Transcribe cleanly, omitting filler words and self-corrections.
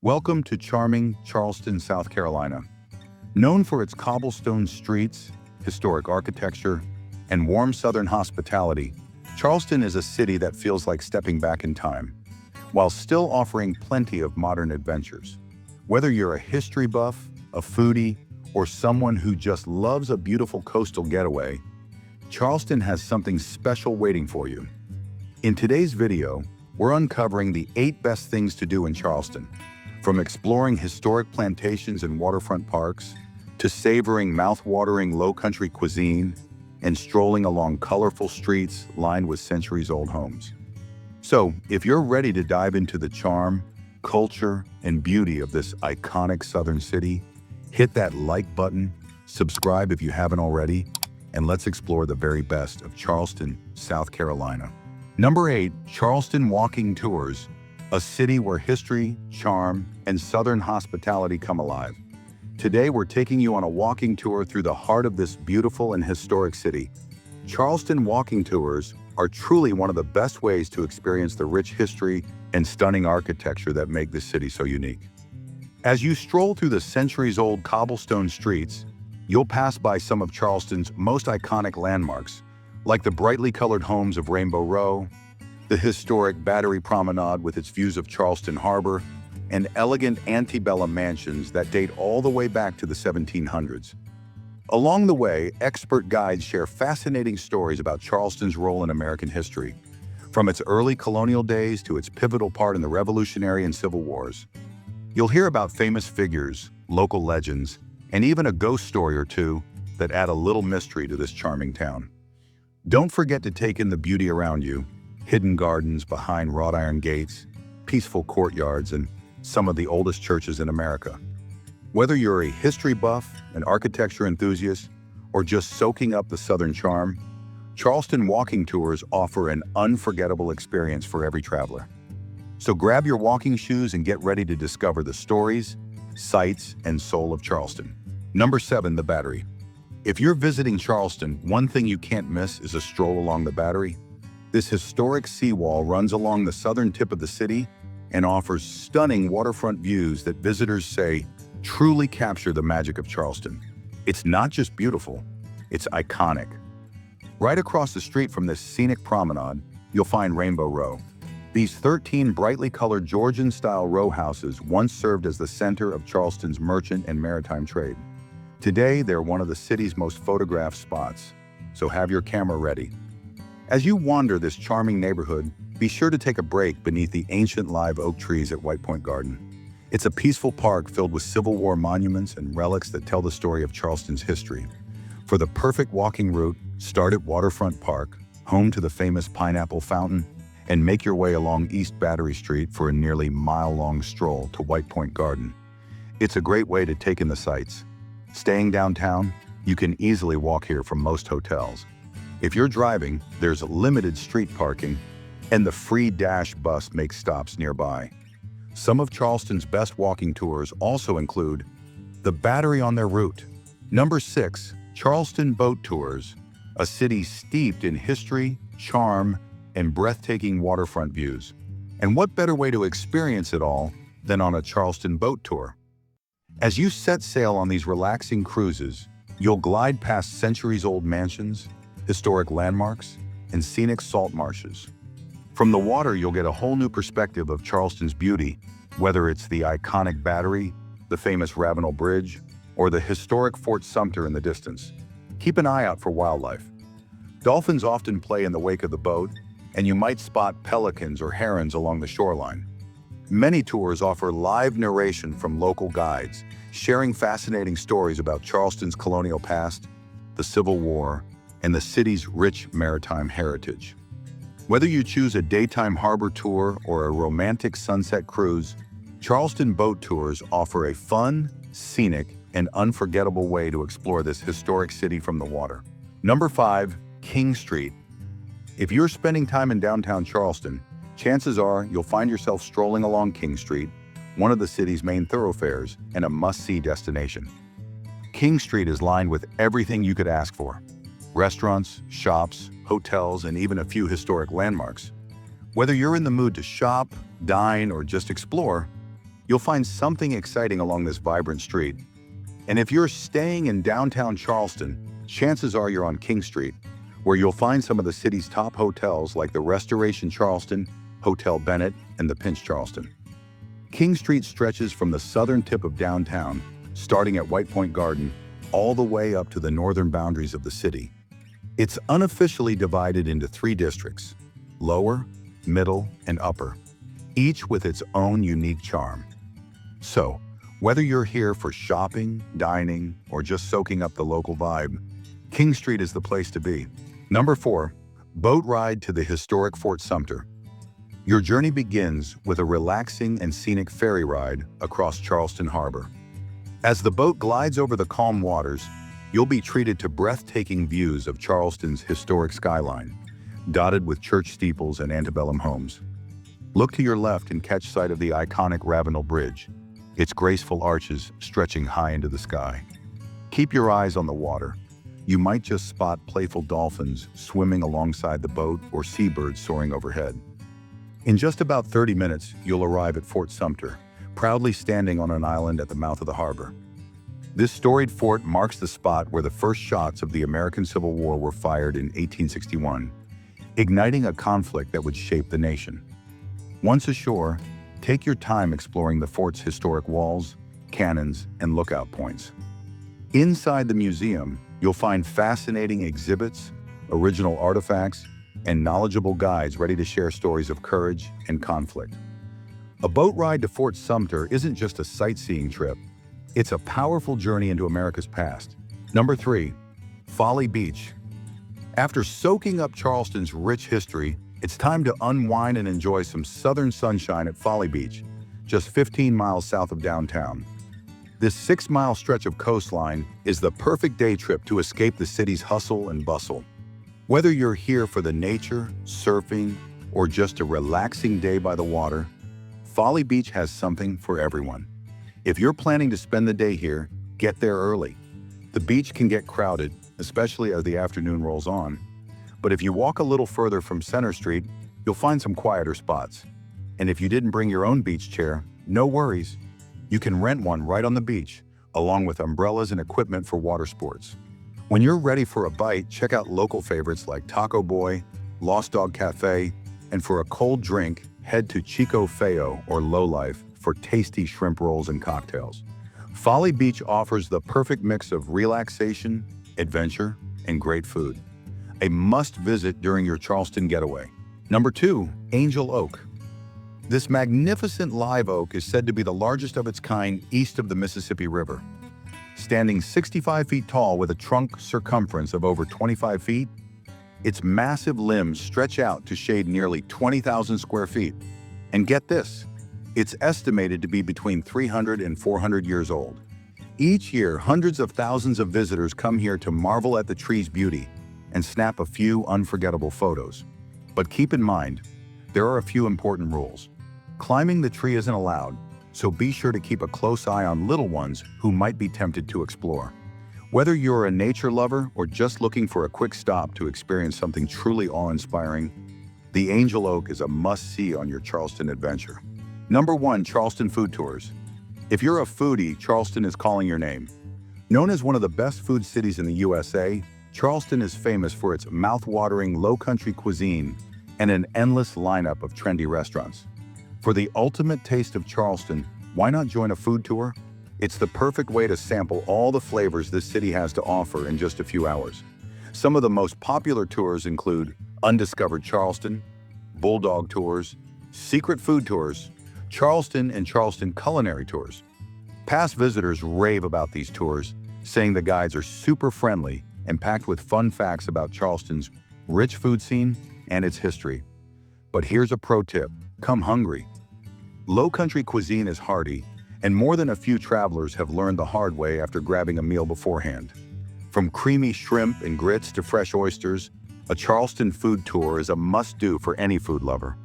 Welcome to charming Charleston, South Carolina. Known for its cobblestone streets, historic architecture, and warm Southern hospitality, Charleston is a city that feels like stepping back in time, while still offering plenty of modern adventures. Whether you're a history buff, a foodie, or someone who just loves a beautiful coastal getaway, Charleston has something special waiting for you. In today's video, we're uncovering the 8 best things to do in Charleston. From exploring historic plantations and waterfront parks, to savoring mouth-watering Lowcountry cuisine, and strolling along colorful streets lined with centuries-old homes. So, if you're ready to dive into the charm, culture, and beauty of this iconic southern city, hit that like button, subscribe if you haven't already, and let's explore the very best of Charleston, South Carolina. Number 8, Charleston Walking Tours, a city where history, charm, and Southern hospitality come alive. Today, we're taking you on a walking tour through the heart of this beautiful and historic city. Charleston walking tours are truly one of the best ways to experience the rich history and stunning architecture that make this city so unique. As you stroll through the centuries-old cobblestone streets, you'll pass by some of Charleston's most iconic landmarks, like the brightly colored homes of Rainbow Row, the historic Battery Promenade with its views of Charleston Harbor, and elegant antebellum mansions that date all the way back to the 1700s. Along the way, expert guides share fascinating stories about Charleston's role in American history, from its early colonial days to its pivotal part in the Revolutionary and Civil Wars. You'll hear about famous figures, local legends, and even a ghost story or two that add a little mystery to this charming town. Don't forget to take in the beauty around you: hidden gardens behind wrought iron gates, peaceful courtyards, and some of the oldest churches in America. Whether you're a history buff, an architecture enthusiast, or just soaking up the Southern charm, Charleston walking tours offer an unforgettable experience for every traveler. So grab your walking shoes and get ready to discover the stories, sights, and soul of Charleston. Number 7, the Battery. If you're visiting Charleston, one thing you can't miss is a stroll along the Battery. This historic seawall runs along the southern tip of the city and offers stunning waterfront views that visitors say truly capture the magic of Charleston. It's not just beautiful, it's iconic. Right across the street from this scenic promenade, you'll find Rainbow Row. These 13 brightly colored Georgian-style row houses once served as the center of Charleston's merchant and maritime trade. Today, they're one of the city's most photographed spots, so have your camera ready. As you wander this charming neighborhood, be sure to take a break beneath the ancient live oak trees at White Point Garden. It's a peaceful park filled with Civil War monuments and relics that tell the story of Charleston's history. For the perfect walking route, start at Waterfront Park, home to the famous Pineapple Fountain, and make your way along East Battery Street for a nearly mile-long stroll to White Point Garden. It's a great way to take in the sights. Staying downtown, you can easily walk here from most hotels. If you're driving, there's limited street parking, and the free Dash bus makes stops nearby. Some of Charleston's best walking tours also include the Battery on their route. Number 6, Charleston Boat Tours, a city steeped in history, charm, and breathtaking waterfront views. And what better way to experience it all than on a Charleston boat tour? As you set sail on these relaxing cruises, you'll glide past centuries-old mansions, historic landmarks, and scenic salt marshes. From the water, you'll get a whole new perspective of Charleston's beauty, whether it's the iconic Battery, the famous Ravenel Bridge, or the historic Fort Sumter in the distance. Keep an eye out for wildlife. Dolphins often play in the wake of the boat, and you might spot pelicans or herons along the shoreline. Many tours offer live narration from local guides, sharing fascinating stories about Charleston's colonial past, the Civil War, and the city's rich maritime heritage. Whether you choose a daytime harbor tour or a romantic sunset cruise, Charleston Boat Tours offer a fun, scenic, and unforgettable way to explore this historic city from the water. Number 5, King Street. If you're spending time in downtown Charleston, chances are you'll find yourself strolling along King Street, one of the city's main thoroughfares and a must-see destination. King Street is lined with everything you could ask for: restaurants, shops, hotels, and even a few historic landmarks. Whether you're in the mood to shop, dine, or just explore, you'll find something exciting along this vibrant street. And if you're staying in downtown Charleston, chances are you're on King Street, where you'll find some of the city's top hotels like the Restoration Charleston, Hotel Bennett, and the Pinch Charleston. King Street stretches from the southern tip of downtown, starting at White Point Garden, all the way up to the northern boundaries of the city. It's unofficially divided into 3 districts: lower, middle, and upper, each with its own unique charm. So, whether you're here for shopping, dining, or just soaking up the local vibe, King Street is the place to be. Number 4, boat ride to the historic Fort Sumter. Your journey begins with a relaxing and scenic ferry ride across Charleston Harbor. As the boat glides over the calm waters, you'll be treated to breathtaking views of Charleston's historic skyline, dotted with church steeples and antebellum homes. Look to your left and catch sight of the iconic Ravenel Bridge, its graceful arches stretching high into the sky. Keep your eyes on the water. You might just spot playful dolphins swimming alongside the boat or seabirds soaring overhead. In just about 30 minutes, you'll arrive at Fort Sumter, proudly standing on an island at the mouth of the harbor. This storied fort marks the spot where the first shots of the American Civil War were fired in 1861, igniting a conflict that would shape the nation. Once ashore, take your time exploring the fort's historic walls, cannons, and lookout points. Inside the museum, you'll find fascinating exhibits, original artifacts, and knowledgeable guides ready to share stories of courage and conflict. A boat ride to Fort Sumter isn't just a sightseeing trip, it's a powerful journey into America's past. Number 3, Folly Beach. After soaking up Charleston's rich history, it's time to unwind and enjoy some southern sunshine at Folly Beach, just 15 miles south of downtown. This 6-mile stretch of coastline is the perfect day trip to escape the city's hustle and bustle. Whether you're here for the nature, surfing, or just a relaxing day by the water, Folly Beach has something for everyone. If you're planning to spend the day here, get there early. The beach can get crowded, especially as the afternoon rolls on. But if you walk a little further from Center Street, you'll find some quieter spots. And if you didn't bring your own beach chair, no worries. You can rent one right on the beach, along with umbrellas and equipment for water sports. When you're ready for a bite, check out local favorites like Taco Boy, Lost Dog Cafe, and for a cold drink, head to Chico Feo or Lowlife for tasty shrimp rolls and cocktails. Folly Beach offers the perfect mix of relaxation, adventure, and great food. A must-visit during your Charleston getaway. Number 2, Angel Oak. This magnificent live oak is said to be the largest of its kind east of the Mississippi River. Standing 65 feet tall with a trunk circumference of over 25 feet, its massive limbs stretch out to shade nearly 20,000 square feet. And get this, it's estimated to be between 300 and 400 years old. Each year, hundreds of thousands of visitors come here to marvel at the tree's beauty and snap a few unforgettable photos. But keep in mind, there are a few important rules. Climbing the tree isn't allowed, so be sure to keep a close eye on little ones who might be tempted to explore. Whether you're a nature lover or just looking for a quick stop to experience something truly awe-inspiring, the Angel Oak is a must-see on your Charleston adventure. Number 1, Charleston Food Tours. If you're a foodie, Charleston is calling your name. Known as one of the best food cities in the USA, Charleston is famous for its mouth-watering Lowcountry cuisine and an endless lineup of trendy restaurants. For the ultimate taste of Charleston, why not join a food tour? It's the perfect way to sample all the flavors this city has to offer in just a few hours. Some of the most popular tours include Undiscovered Charleston, Bulldog Tours, Secret Food Tours, Charleston and Charleston Culinary Tours. Past visitors rave about these tours, saying the guides are super friendly and packed with fun facts about Charleston's rich food scene and its history. But here's a pro tip: come hungry. Lowcountry cuisine is hearty, and more than a few travelers have learned the hard way after grabbing a meal beforehand. From creamy shrimp and grits to fresh oysters, a Charleston food tour is a must-do for any food lover.